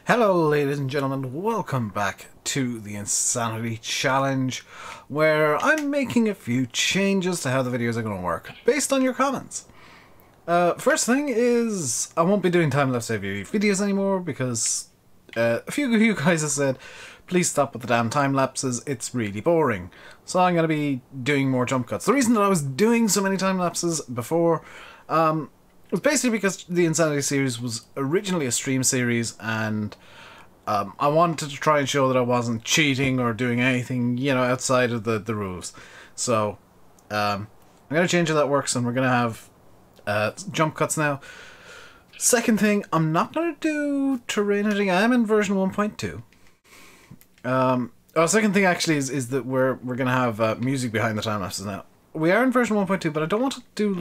Hello ladies and gentlemen, welcome back to the Insanity Challenge, where I'm making a few changes to how the videos are going to work, based on your comments. First thing is, I won't be doing time-lapse videos anymore, because a few of you guys have said, please stop with the damn time-lapses, it's really boring. So I'm going to be doing more jump cuts. The reason that I was doing so many time-lapses before, it was basically because the Insanity series was originally a stream series, and I wanted to try and show that I wasn't cheating or doing anything, you know, outside of the rules. So, I'm going to change how that works, and we're going to have jump cuts now. Second thing, I'm not going to do terrain editing. I am in version 1.2. Second thing actually is that we're going to have music behind the time lapses now. We are in version 1.2, but I don't want to do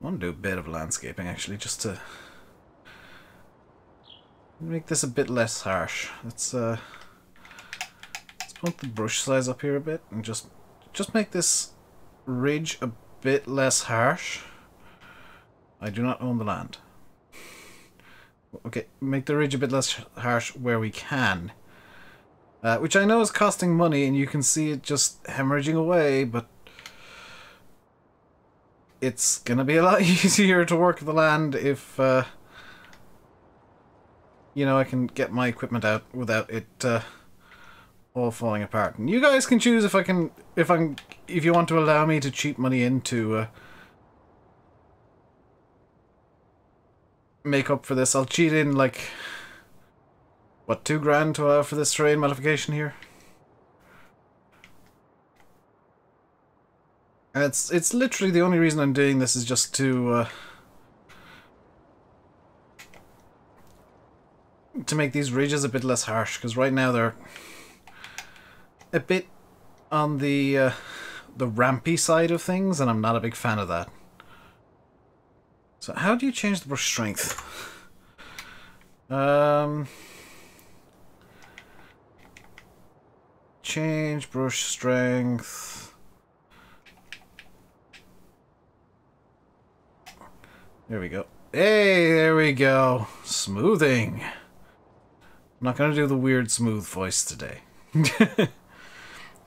I want to do a bit of landscaping actually, just to make this a bit less harsh. Let's put the brush size up here a bit and just make this ridge a bit less harsh. I do not own the land. Okay, make the ridge a bit less harsh where we can. Which I know is costing money, and you can see it just hemorrhaging away, but it's gonna be a lot easier to work the land if, you know, I can get my equipment out without it all falling apart. And you guys can choose if you want to allow me to cheat money into make up for this. I'll cheat in like, what, $2 grand to allow for this terrain modification here. And it's literally the only reason I'm doing this is just to make these ridges a bit less harsh, because right now they're a bit on the rampy side of things, and I'm not a big fan of that. So how do you change the brush strength? Change brush strength. There we go. Hey, there we go. Smoothing. I'm not going to do the weird smooth voice today. If you've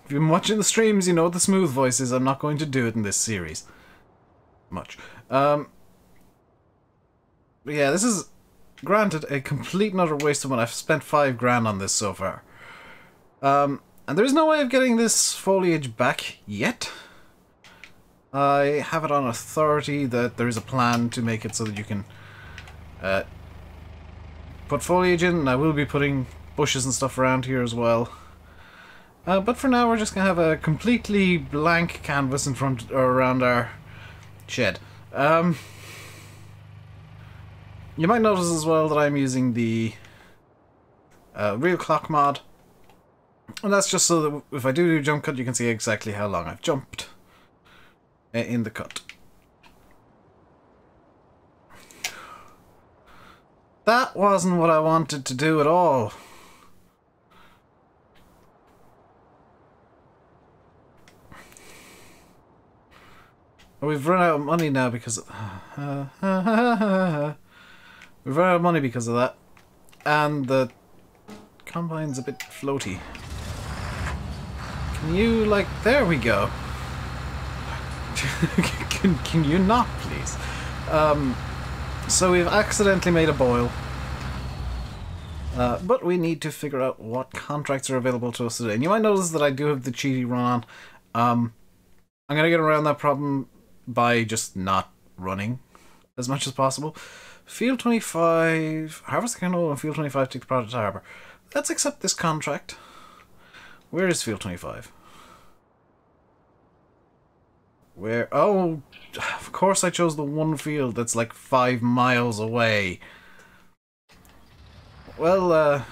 been watching the streams, you know what the smooth voice is. I'm not going to do it in this series. Much. But yeah, this is, granted, a complete and utter waste of money. I've spent $5 grand on this so far. And there's no way of getting this foliage back yet. I have it on authority that there is a plan to make it so that you can put foliage in, and I will be putting bushes and stuff around here as well. But for now, we're just going to have a completely blank canvas in front or around our shed. You might notice as well that I'm using the real clock mod, and that's just so that if I do jump cut, you can see exactly how long I've jumped in the cut. That wasn't what I wanted to do at all. We've run out of money now because of, we've run out of money because of that, and the combine's a bit floaty. Can you, like, there we go. Can you not, please? So we've accidentally made a boil. But we need to figure out what contracts are available to us today. And you might notice that I do have the cheaty run on. I'm going to get around that problem by just not running as much as possible. Field 25... Harvest Canoe and Field 25 take the product to Harbour. Let's accept this contract. Where is Field 25? Where? Oh, of course I chose the one field that's like 5 miles away. Well, I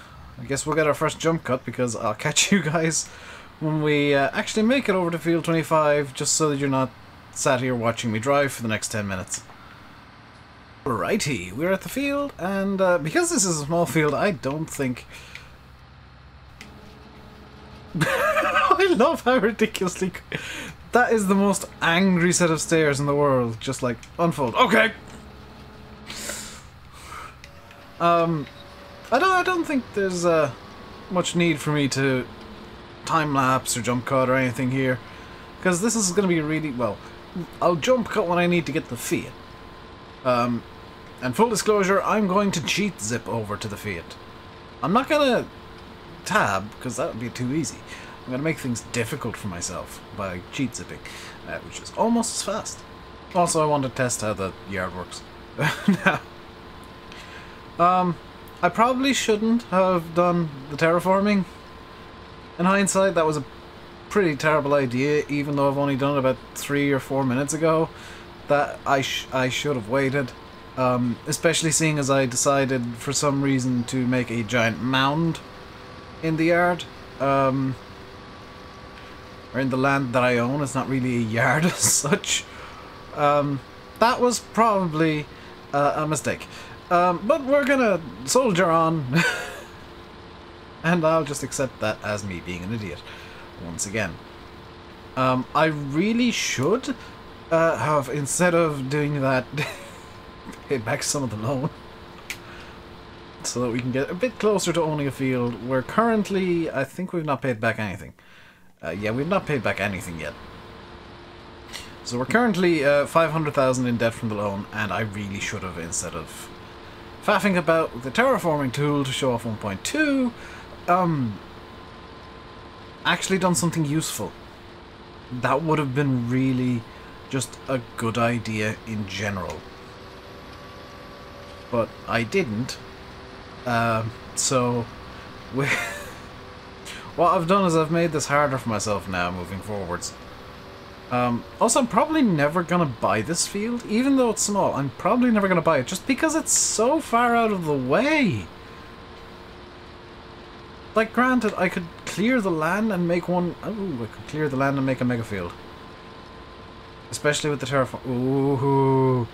guess we'll get our first jump cut, because I'll catch you guys when we actually make it over to Field 25, just so that you're not sat here watching me drive for the next 10 minutes. Alrighty, we're at the field, and because this is a small field, I don't think... I love how ridiculously... That is the most angry set of stairs in the world. Just like, unfold. Okay! I don't think there's much need for me to time-lapse or jump cut or anything here, because this is going to be really, well, I'll jump cut when I need to get the Fiat. And full disclosure, I'm going to cheat zip over to the Fiat. I'm not going to tab, because that would be too easy. I'm going to make things difficult for myself by cheat zipping, which is almost as fast. Also, I want to test how the yard works. Now, I probably shouldn't have done the terraforming. In hindsight, that was a pretty terrible idea, even though I've only done it about 3 or 4 minutes ago. That I should have waited. Especially seeing as I decided for some reason to make a giant mound in the yard. Or in the land that I own. It's not really a yard as such. That was probably a mistake. But we're gonna soldier on. And I'll just accept that as me being an idiot. Once again. I really should have, instead of doing that, paid back some of the loan. So that we can get a bit closer to owning a field. Where currently, I think we've not paid back anything. Yeah, we've not paid back anything yet. So we're currently 500,000 in debt from the loan, and I really should have, instead of faffing about the terraforming tool to show off 1.2, actually done something useful. That would have been really just a good idea in general. But I didn't. So what I've done is I've made this harder for myself now moving forwards. Also, I'm probably never gonna buy this field, even though it's small. I'm probably never gonna buy it just because it's so far out of the way. Like, granted, I could clear the land and make one. Oh, I could clear the land and make a mega field. Especially with the terraform. Ooh,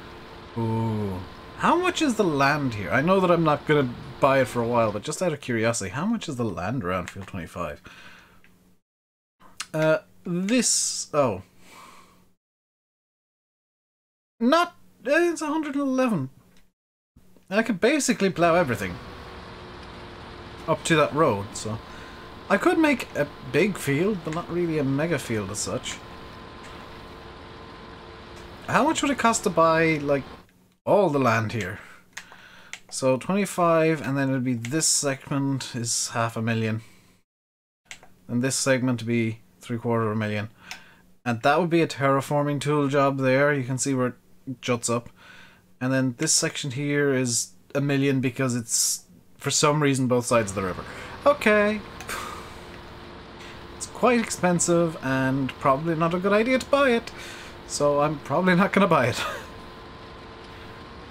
ooh. How much is the land here? I know that I'm not gonna buy it for a while, but just out of curiosity, how much is the land around Field 25? Oh. Not, it's 111. I could basically plow everything up to that road, so I could make a big field, but not really a mega field as such. How much would it cost to buy, like, all the land here? So 25, and then it'd be this segment is 500,000. And this segment to be 750,000. And that would be a terraforming tool job there. You can see where it juts up. And then this section here is 1 million because it's, for some reason, both sides of the river. Okay. It's quite expensive and probably not a good idea to buy it. So I'm probably not going to buy it.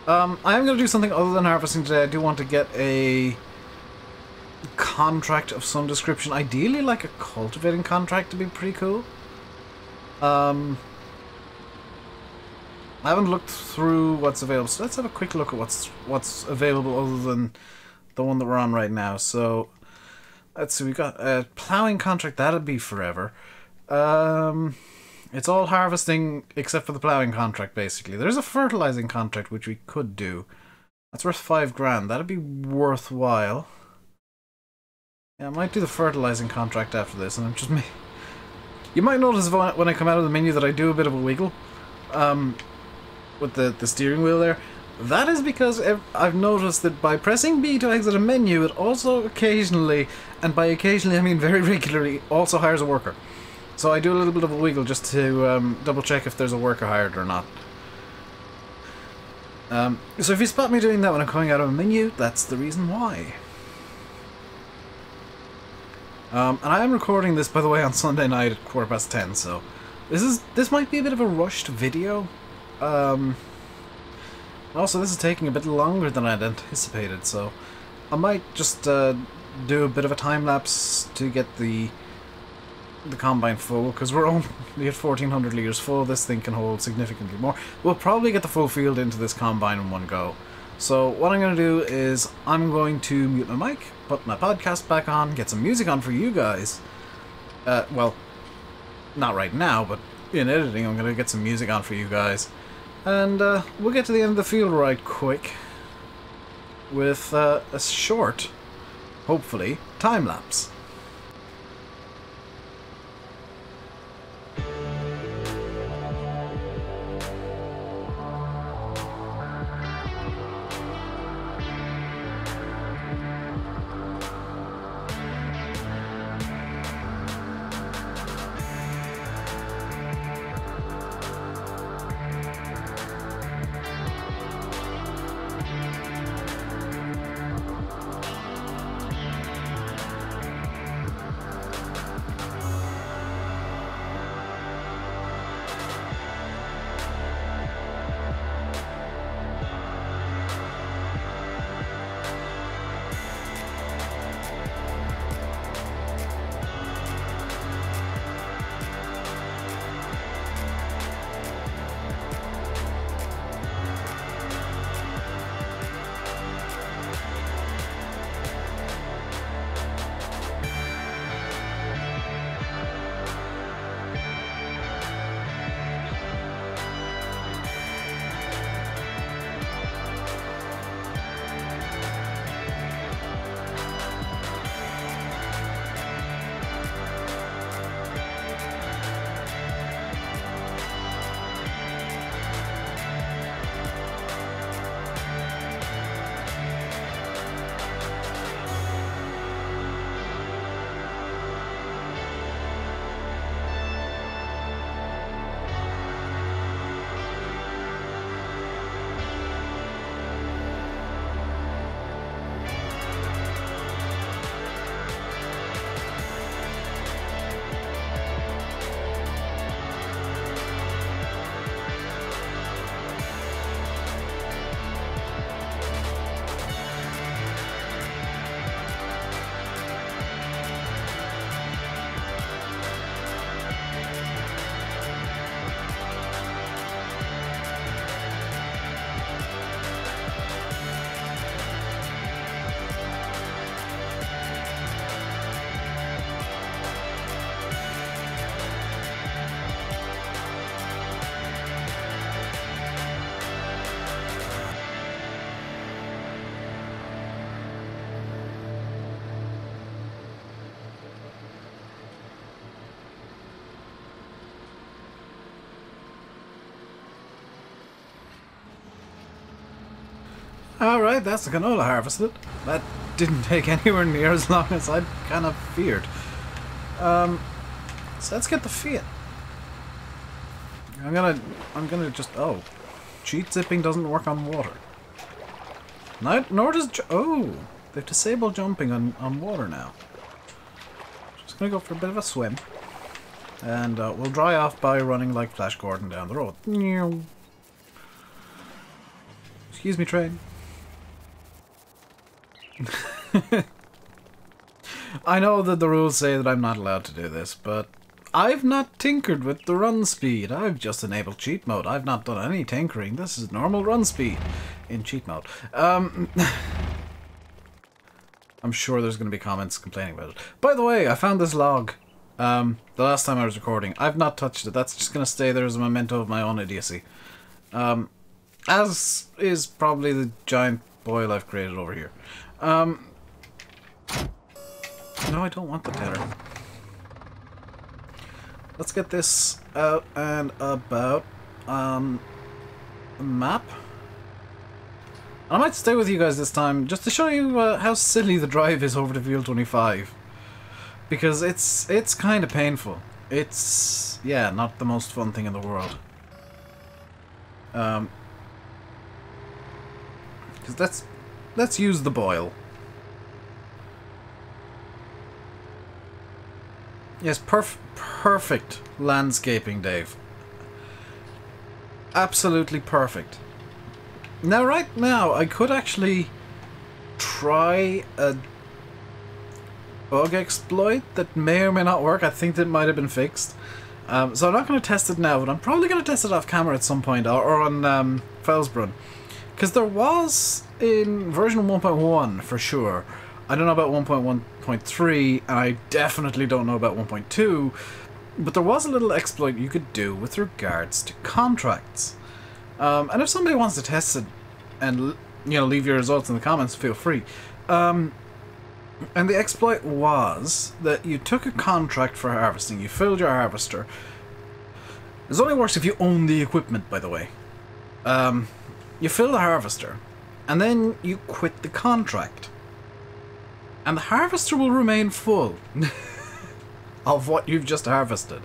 I am going to do something other than harvesting today. I do want to get a contract of some description. Ideally, like a cultivating contract to be pretty cool. I haven't looked through what's available, so let's have a quick look at what's available other than the one that we're on right now. So, let's see, we got a plowing contract. That'll be forever. It's all harvesting except for the plowing contract, basically. There's a fertilizing contract which we could do. That's worth 5 grand. That'd be worthwhile. Yeah, I might do the fertilizing contract after this, and I'm just You might notice when I come out of the menu that I do a bit of a wiggle. With the steering wheel there. That is because I've noticed that by pressing B to exit a menu, it also occasionally, and by occasionally I mean very regularly, also hires a worker. So I do a little bit of a wiggle just to double check if there's a worker hired or not. So if you spot me doing that when I'm coming out of a menu, that's the reason why. And I am recording this, by the way, on Sunday night at 10:15, so this might be a bit of a rushed video. Also, this is taking a bit longer than I'd anticipated, so I might just do a bit of a time lapse to get the combine full, because we're only at 1400 litres full. This thing can hold significantly more. We'll probably get the full field into this combine in one go. So what I'm going to do is I'm going to mute my mic, put my podcast back on, get some music on for you guys. Well, not right now, but in editing I'm going to get some music on for you guys. And we'll get to the end of the field right quick. with a short, hopefully, time lapse. Alright, that's the canola harvested. That didn't take anywhere near as long as I'd kind of feared. So let's get the Fiat. I'm gonna just... Oh. Cheat zipping doesn't work on water. Nor does... Oh! They've disabled jumping on water now. Just gonna go for a bit of a swim. And we'll dry off by running like Flash Gordon down the road. Excuse me, train. I know that the rules say that I'm not allowed to do this, but I've not tinkered with the run speed. I've just enabled cheat mode. I've not done any tinkering. This is normal run speed in cheat mode. I'm sure there's going to be comments complaining about it. By the way, I found this log the last time I was recording. I've not touched it. That's just going to stay there as a memento of my own idiocy. As is probably the giant boil I've created over here. No, I don't want the tether. Let's get this out and about. A map. I might stay with you guys this time just to show you how silly the drive is over to Field 25. Because it's kind of painful. It's, yeah, not the most fun thing in the world. Because let's use the boil. Yes, perfect landscaping, Dave. Absolutely perfect. Now, right now, I could actually try a bug exploit that may or may not work. I think that might have been fixed. So I'm not going to test it now, but I'm probably going to test it off camera at some point, or on Felsbrunn. Because there was in version 1.1 for sure. I don't know about 1.1.3, and I definitely don't know about 1.2, but there was a little exploit you could do with regards to contracts. And if somebody wants to test it and leave your results in the comments, feel free. And the exploit was that you took a contract for harvesting, you filled your harvester. This only works if you own the equipment, by the way. You fill the harvester, and then you quit the contract. And the harvester will remain full of what you've just harvested.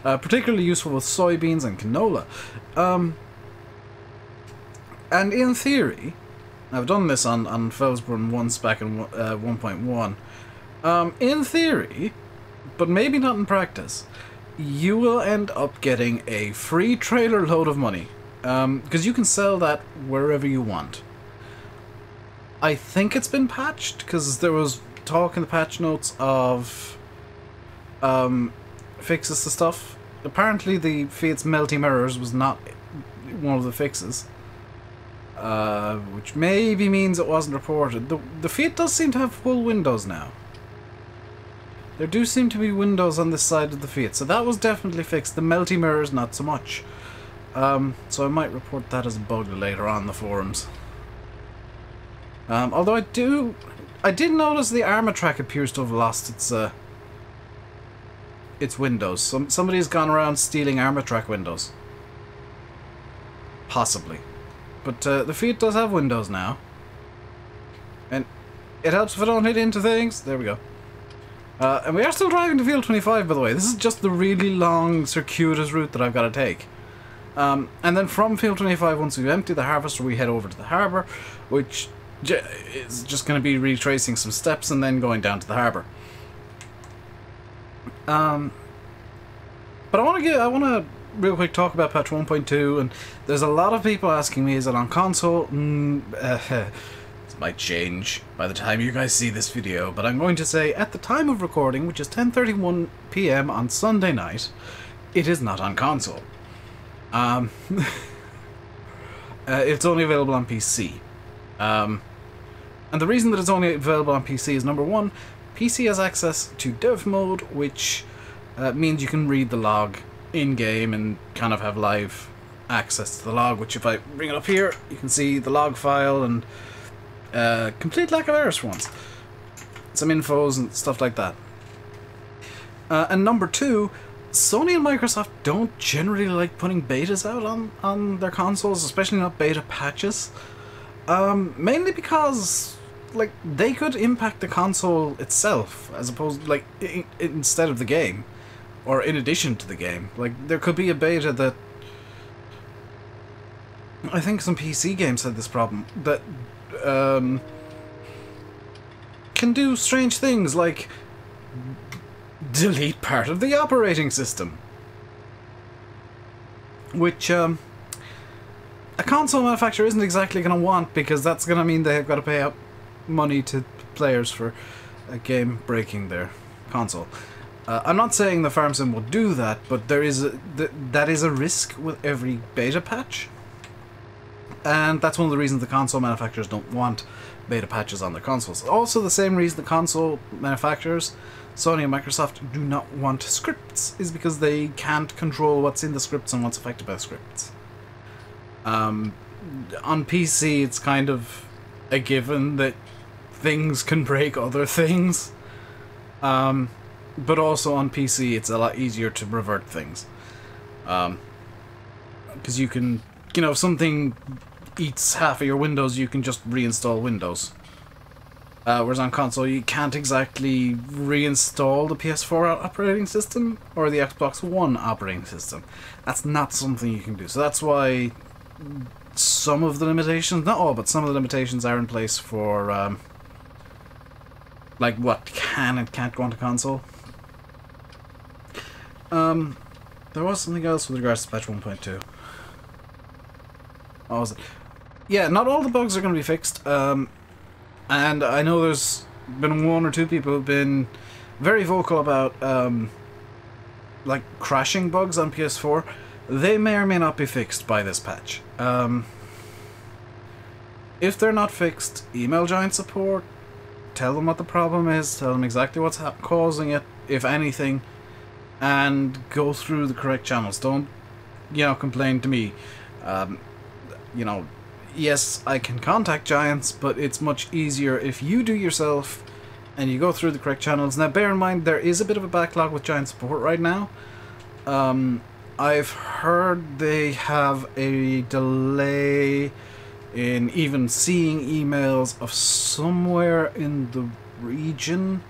Particularly useful with soybeans and canola. And in theory, I've done this on Felsbrunn once back in 1.1. In theory, but maybe not in practice, you will end up getting a free trailer load of money. Because you can sell that wherever you want. I think it's been patched, because there was talk in the patch notes of fixes to stuff. Apparently the Fiat's melty mirrors was not one of the fixes. Which maybe means it wasn't reported. The Fiat does seem to have full windows now. There do seem to be windows on this side of the Fiat, so that was definitely fixed. The melty mirrors, not so much. So I might report that as a bug later on in the forums. Although I did notice the armor track appears to have lost its windows. Somebody's gone around stealing armor track windows. Possibly. But the Fiat does have windows now. And it helps if I don't hit into things. There we go. And we are still driving to Field 25, by the way. This is just the really long, circuitous route that I've got to take. And then from Field 25, once we've emptied the harvester, we head over to the harbour, which is just going to be retracing some steps and then going down to the harbour. But I want to real quick talk about patch 1.2, and there's a lot of people asking me, is it on console? It might change by the time you guys see this video, but I'm going to say at the time of recording, which is 10:31 PM on Sunday night, it is not on console. It's only available on PC. And the reason that it's only available on PC is, number one, PC has access to dev mode, which means you can read the log in-game and kind of have live access to the log, which if I bring it up here, you can see the log file and complete lack of errors for once. Some infos and stuff like that. And number two, Sony and Microsoft don't generally like putting betas out on their consoles, especially not beta patches. Mainly because, like, they could impact the console itself, as opposed, like, instead of the game. Or in addition to the game. Like, there could be a beta that... I think some PC games had this problem. That, can do strange things, like... delete part of the operating system. Which, a console manufacturer isn't exactly going to want, because that's going to mean they've got to pay out money to players for a game breaking their console. I'm not saying the farm sim will do that, but that is a risk with every beta patch. And that's one of the reasons the console manufacturers don't want beta patches on their consoles. Also the same reason the console manufacturers, Sony and Microsoft, do not want scripts, is because they can't control what's in the scripts and what's affected by the scripts. On PC, it's kind of a given that things can break other things. But also on PC, it's a lot easier to revert things. Because you can, if something eats half of your Windows, you can just reinstall Windows. Whereas on console, you can't exactly reinstall the PS4 operating system or the Xbox One operating system. That's not something you can do. So that's why some of the limitations, not all, but some of the limitations are in place for, like, what can and can't go onto console. There was something else with regards to patch 1.2. What was it? Yeah, not all the bugs are going to be fixed. And I know there's been one or two people who've been very vocal about, like, crashing bugs on PS4. They may or may not be fixed by this patch. If they're not fixed, email Giant Support, tell them what the problem is, tell them exactly what's causing it, if anything, and go through the correct channels. Don't, complain to me. yes, I can contact giants, but it's much easier if you do yourself and you go through the correct channels. Now, bear in mind, there is a bit of a backlog with giant support right now. I've heard they have a delay in even seeing emails of somewhere in the region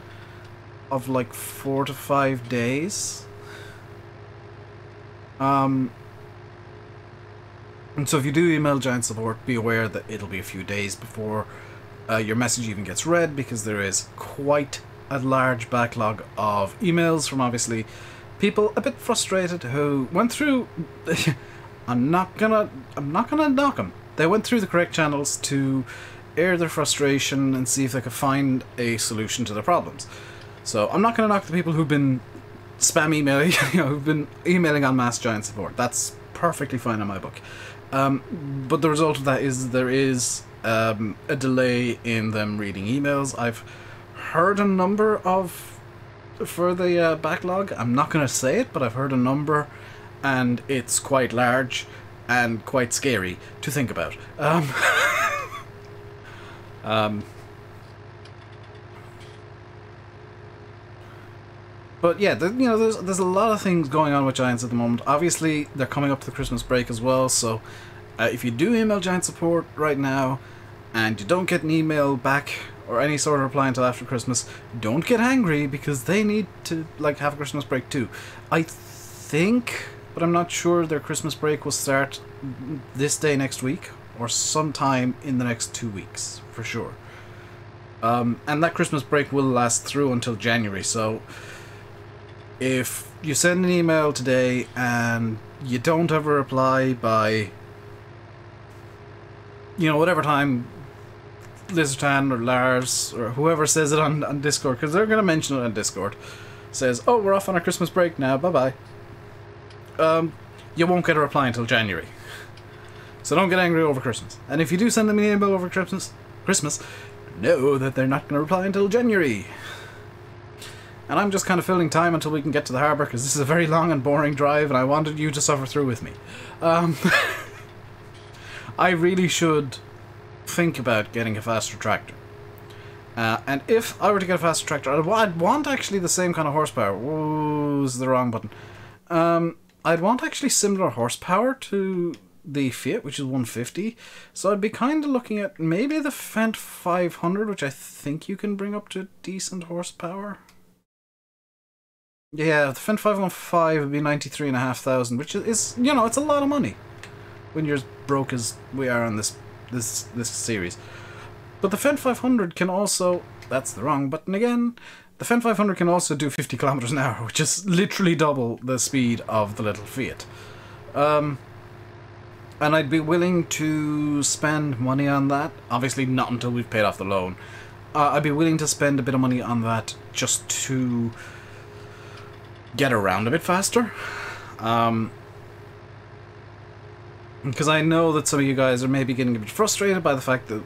of like 4 to 5 days. And so if you do email giant support, be aware that it'll be a few days before your message even gets read, because there is quite a large backlog of emails from obviously people a bit frustrated who went through I'm not gonna knock them. They went through the correct channels to air their frustration and see if they could find a solution to their problems. So I'm not gonna knock the people who've been spam emailing, who've been emailing en masse giant support. That's perfectly fine in my book. But the result of that is there is a delay in them reading emails. I've heard a number of for the backlog. I'm not going to say it, but I've heard a number, and it's quite large and quite scary to think about. But yeah, there's a lot of things going on with Giants at the moment. Obviously, they're coming up to the Christmas break as well, so if you do email Giant support right now and you don't get an email back or any sort of reply until after Christmas, don't get angry, because they need to have a Christmas break too. I think, but I'm not sure, their Christmas break will start this day next week or sometime in the next 2 weeks for sure. And that Christmas break will last through until January, so if you send an email today and you don't have a reply by, whatever time Lizartan or Lars or whoever says it on Discord, because they're going to mention it on Discord, says, oh, we're off on our Christmas break now, bye-bye, you won't get a reply until January. So don't get angry over Christmas. And if you do send them an email over Christmas, know that they're not going to reply until January. And I'm just kind of filling time until we can get to the harbour, because this is a very long and boring drive, and I wanted you to suffer through with me. I really should think about getting a faster tractor. And if I were to get a faster tractor, I'd want actually the same kind of horsepower. Whoa, this is the wrong button. I'd want actually similar horsepower to the Fiat, which is 150. So I'd be kind of looking at maybe the Fendt 500, which I think you can bring up to decent horsepower. Yeah, the Fendt 515 would be 93,500, which is, it's a lot of money when you're as broke as we are on this series. But the Fendt 500 can also, that's the wrong button again, the Fendt 500 can also do 50 kilometers an hour, which is literally double the speed of the little Fiat. And I'd be willing to spend money on that, obviously not until we've paid off the loan. I'd be willing to spend a bit of money on that just to get around a bit faster. Because I know that some of you guys are maybe getting a bit frustrated by the fact that,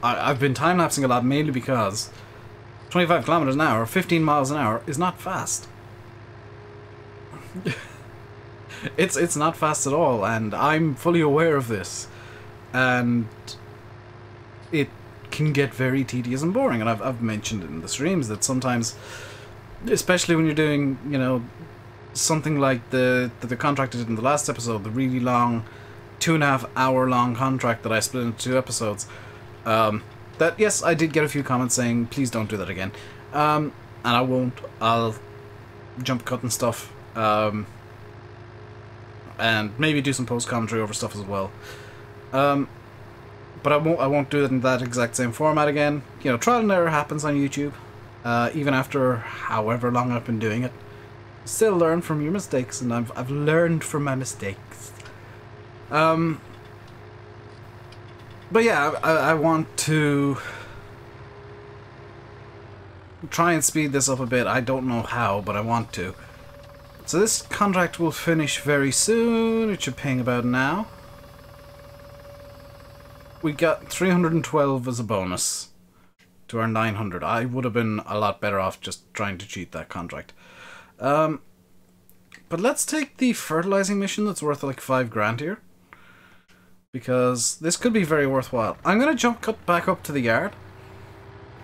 I've been time-lapsing a lot, mainly because 25 kilometers an hour, 15 miles an hour is not fast. It's not fast at all, and I'm fully aware of this. And it can get very tedious and boring, and I've mentioned in the streams that sometimes, especially when you're doing, something like the contract I did in the last episode, the really long 2.5 hour long contract that I split into 2 episodes, that, yes, I did get a few comments saying, please don't do that again. And I won't. I'll jump cut and stuff, and maybe do some post commentary over stuff as well. But I won't do it in that exact same format again. Trial and error happens on YouTube. Even after however long I've been doing it, still learn from your mistakes, and I've learned from my mistakes. But yeah, I want to try and speed this up a bit. I don't know how, but I want to. So this contract will finish very soon. It should ping about now. We got 312 as a bonus to our 900. I would have been a lot better off just trying to cheat that contract. But let's take the fertilizing mission that's worth like 5 grand here. because this could be very worthwhile. I'm going to jump back up to the yard.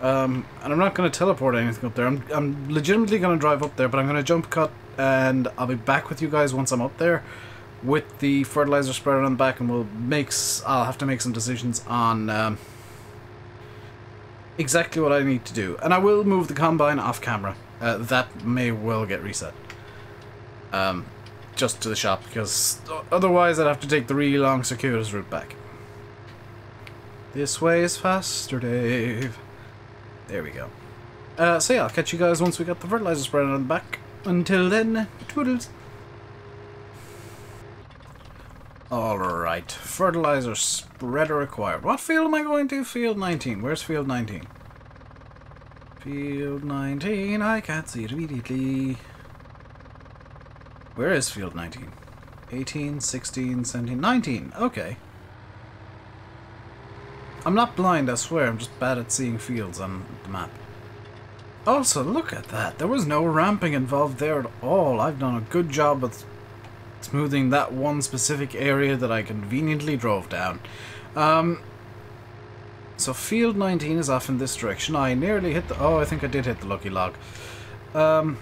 And I'm not going to teleport anything up there. I'm legitimately going to drive up there, but I'm going to jump cut, and I'll be back with you guys once I'm up there with the fertilizer spreader on the back, and I'll have to make some decisions on exactly what I need to do. And I will move the combine off camera. That may well get reset. Just to the shop, because otherwise I'd have to take the really long circuitous route back. This way is faster, Dave. There we go. So yeah, I'll catch you guys once we got the fertilizer spreader on the back. Until then, twiddles. Alright, fertilizer spreader acquired. What field am I going to? Field 19. Where's field 19? Field 19, I can't see it immediately. Where is field 19? 18, 16, 17, 19. Okay. I'm not blind, I swear. I'm just bad at seeing fields on the map. Also, look at that. There was no ramping involved there at all. I've done a good job of smoothing that one specific area that I conveniently drove down. So field 19 is off in this direction. I nearly hit the... Oh, I think I did hit the lucky log. So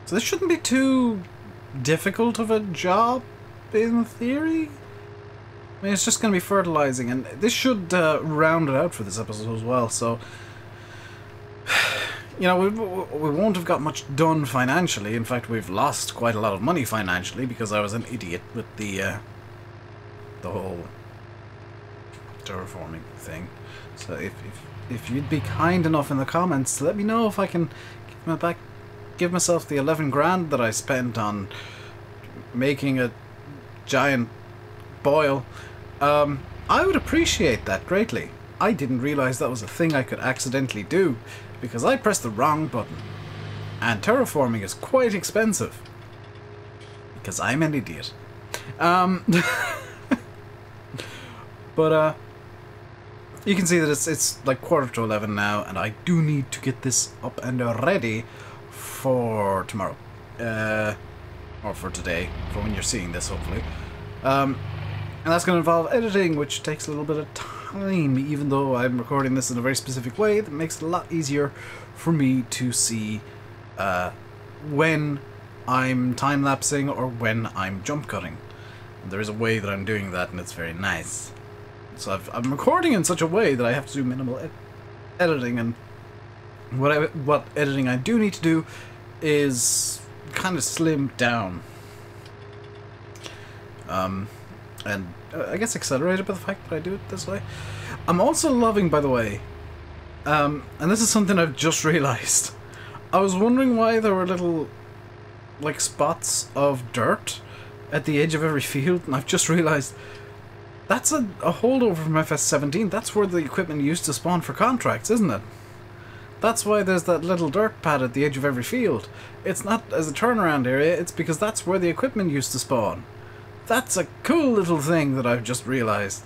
this shouldn't be too difficult of a job, in theory. I mean, it's just going to be fertilizing, and this should round it out for this episode as well, so... You know, we won't have got much done financially. In fact, we've lost quite a lot of money financially because I was an idiot with the whole terraforming thing. So if you'd be kind enough in the comments to let me know if I can give myself the 11 grand that I spent on making a giant boil, I would appreciate that greatly. I didn't realize that was a thing I could accidentally do because I pressed the wrong button. And terraforming is quite expensive because I'm an idiot. But you can see that it's like 11:15 now, and I do need to get this up and ready for tomorrow, or for today, for when you're seeing this, hopefully. And that's going to involve editing, which takes a little bit of time, even though I'm recording this in a very specific way that makes it a lot easier for me to see when I'm time-lapsing or when I'm jump cutting. And there is a way that I'm doing that, and it's very nice. So I'm recording in such a way that I have to do minimal editing, and what editing I do need to do is kind of slimmed down. And I guess accelerated by the fact that I do it this way. I'm also loving, by the way, and this is something I've just realized. I was wondering why there were little, like, spots of dirt at the edge of every field, and I've just realized that's a holdover from FS17. That's where the equipment used to spawn for contracts, isn't it? That's why there's that little dirt pad at the edge of every field. It's not as a turnaround area, it's because that's where the equipment used to spawn. That's a cool little thing that I've just realized.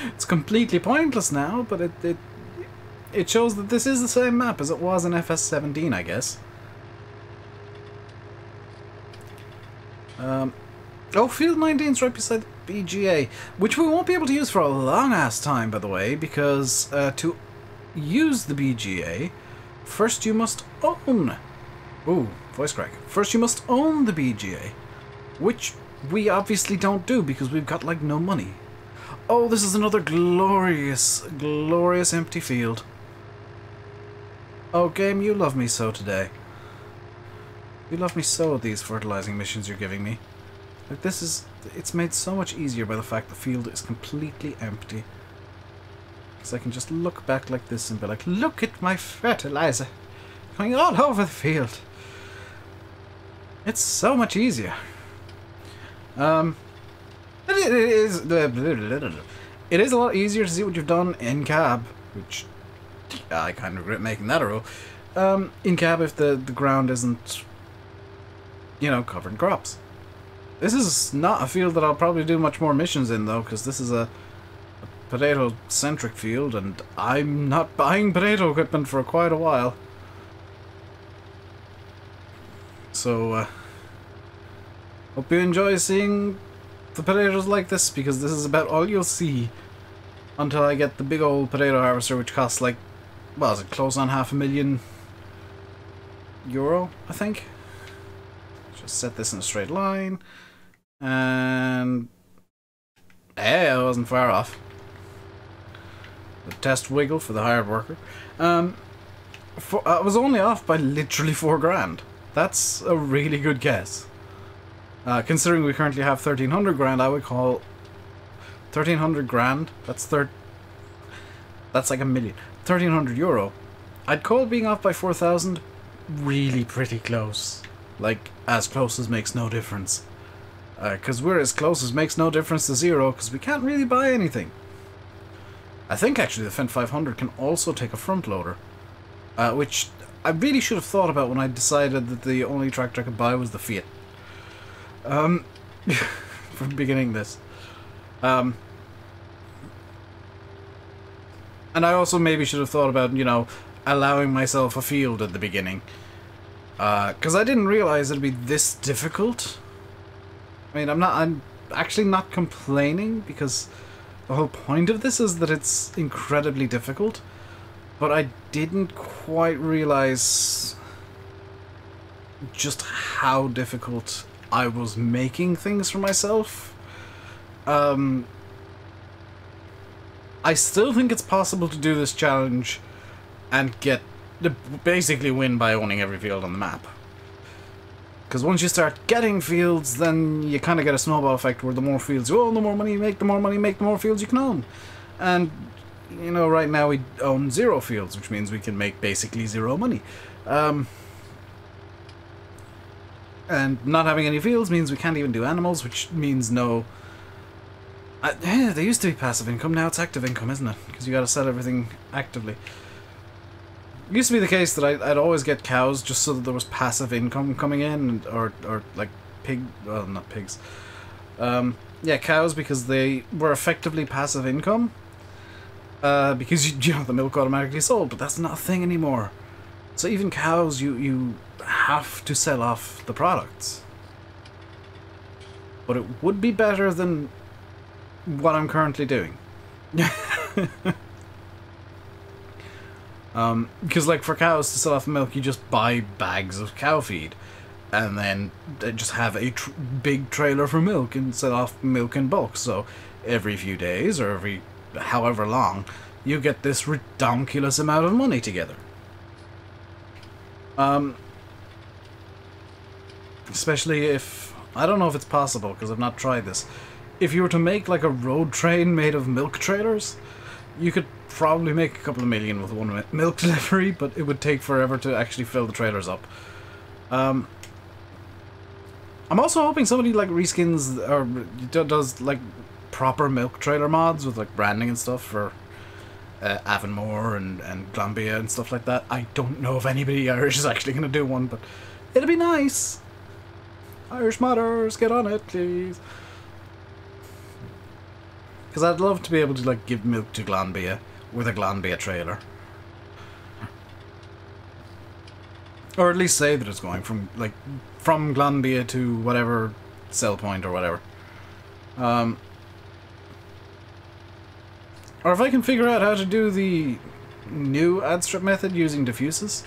It's completely pointless now, but it shows that this is the same map as it was in FS17, I guess. Oh, Field 19's right beside the BGA, which we won't be able to use for a long-ass time, by the way, because to use the BGA, first you must own... Ooh, voice crack. First you must own the BGA, which we obviously don't do because we've got, like, no money. Oh, this is another glorious, glorious empty field. Oh, game, you love me so today. You love me so with these fertilizing missions you're giving me. Like, this is... It's made so much easier by the fact the field is completely empty. Because I can just look back like this and be like, look at my fertilizer going all over the field. It's so much easier. It is a lot easier to see what you've done in cab, which I kind of regret making that a rule. In cab, if the ground isn't, you know, covered in crops. This is not a field that I'll probably do much more missions in, though, because this is a potato-centric field, and I'm not buying potato equipment for quite a while. Hope you enjoy seeing the potatoes like this, because this is about all you'll see until I get the big old potato harvester, which costs like, well, is it close on €500,000, I think? Just set this in a straight line, and hey, I wasn't far off. The test wiggle for the hired worker. I was only off by literally $4 grand. That's a really good guess. Considering we currently have 1,300 grand, I would call 1,300 grand. That's like a million. 1,300 euro. I'd call being off by 4,000 really pretty close. Like, as close as makes no difference. Because we're as close as makes no difference to zero, because we can't really buy anything. I think actually the Fendt 500 can also take a front loader. Which I really should have thought about when I decided that the only tractor I could buy was the Fiat. From beginning this. And I also maybe should have thought about, you know, allowing myself a field at the beginning. Because I didn't realize it'd be this difficult. I mean, I'm actually not complaining, because the whole point of this is that it's incredibly difficult. But I didn't quite realize just how difficult I was making things for myself. I still think it's possible to do this challenge and basically win by owning every field on the map. Because once you start getting fields, then you kind of get a snowball effect where the more fields you own, the more money you make, the more money you make, the more fields you can own. And, you know, right now we own 0 fields, which means we can make basically 0 money. And not having any fields means we can't even do animals, which means no... yeah, they used to be passive income, now it's active income, isn't it? Because you gotta set everything actively. It used to be the case that I'd always get cows just so that there was passive income coming in, or like well, not pigs. Yeah, cows, because they were effectively passive income. Because you know, the milk automatically sold, but that's not a thing anymore. So even cows, you have to sell off the products. But it would be better than what I'm currently doing. Because like for cows to sell off milk, you just buy bags of cow feed, and then just have a big trailer for milk and sell off milk in bulk. So every few days, or every however long, you get this redonkulous amount of money together. Especially if, I don't know if it's possible because I've not tried this, if you were to make like a road train made of milk trailers, you could probably make a couple of million with one milk delivery, but it would take forever to actually fill the trailers up. I'm also hoping somebody like reskins or does like proper milk trailer mods with like branding and stuff for Avonmore and Glanbia and stuff like that. I don't know if anybody Irish is actually going to do one, but it'd be nice. Irish modders, get on it, please. Because I'd love to be able to like give milk to Glanbia with a Glanbia trailer. Or at least say that it's going from Glanbia to whatever sell point or whatever. Or if I can figure out how to do the new ad strip method using diffuses,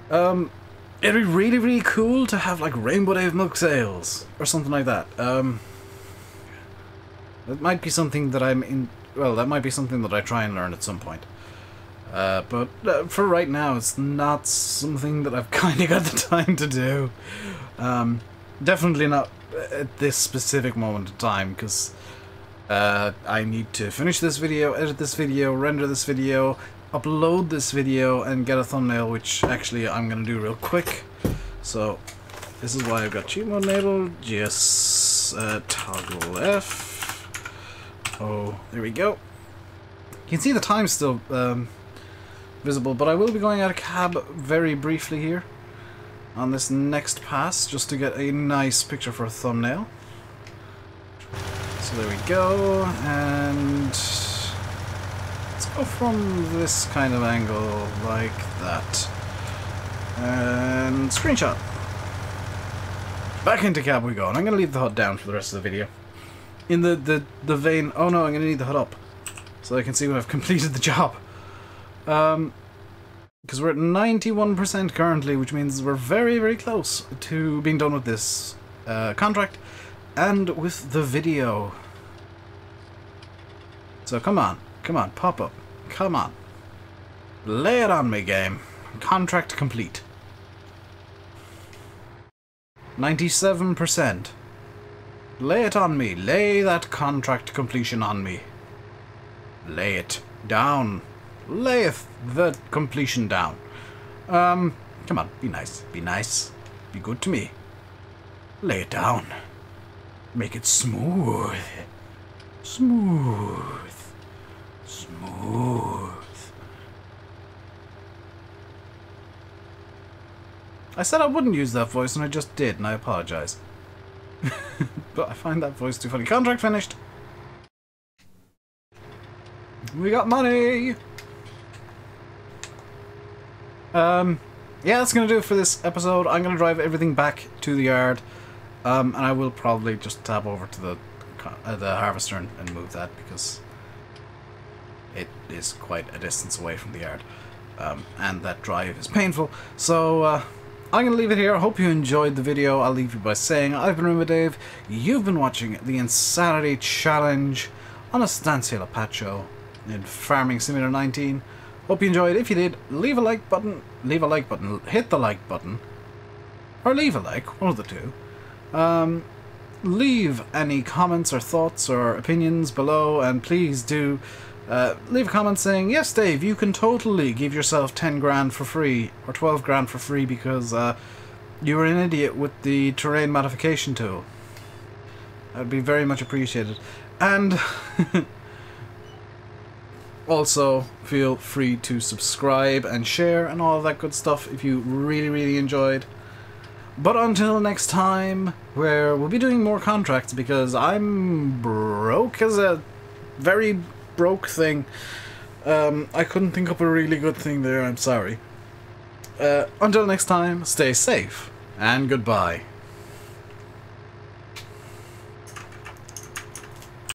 it'd be really, really cool to have like RainbowDave milk sales or something like that. That might be something that that might be something that I try and learn at some point. But for right now, it's not something that I've kind of got the time to do. Definitely not at this specific moment in time, because I need to finish this video, edit this video, render this video, upload this video, and get a thumbnail, which actually I'm going to do real quick. So this is why I've got cheat mode enabled. Just toggle F. Oh, there we go. You can see the time still visible, but I will be going out of cab very briefly here on this next pass, just to get a nice picture for a thumbnail. So there we go, and let's go from this kind of angle like that, and screenshot. back into cab we go. And I'm going to leave the HUD down for the rest of the video. In the vein... Oh no, I'm going to need the HUD up. So I can see when I've completed the job. Because we're at 91% currently, which means we're very, very close to being done with this contract and with the video. So come on, pop up, come on. Lay it on me, game. Contract complete. 97%. Lay it on me. Lay that contract completion on me. Lay it down. Layeth the completion down. Come on, be nice. Be nice. Be good to me. Lay it down. Make it smooth. Smooth. Smooth. I said I wouldn't use that voice and I just did, and I apologize. But I find that voice too funny. Contract finished. We got money! Yeah, that's gonna do it for this episode. I'm gonna drive everything back to the yard, and I will probably just tab over to the harvester and move that because it is quite a distance away from the yard, and that drive is painful. So I'm gonna leave it here. I hope you enjoyed the video. I'll leave you by saying I've been RainbowDave. You've been watching the Insanity Challenge on Estancia Lapacho in Farming Simulator 19. Hope you enjoyed. If you did, leave a like button, hit the like button, or leave a like, one of the two. Leave any comments or thoughts or opinions below, and please do leave a comment saying, yes Dave, you can totally give yourself 10 grand for free, or 12 grand for free because you were an idiot with the terrain modification tool. That would be very much appreciated. And also, feel free to subscribe and share and all of that good stuff if you really, really enjoyed. But until next time, where we'll be doing more contracts because I'm broke as a very broke thing. I couldn't think up a really good thing there, I'm sorry. Until next time, stay safe and goodbye.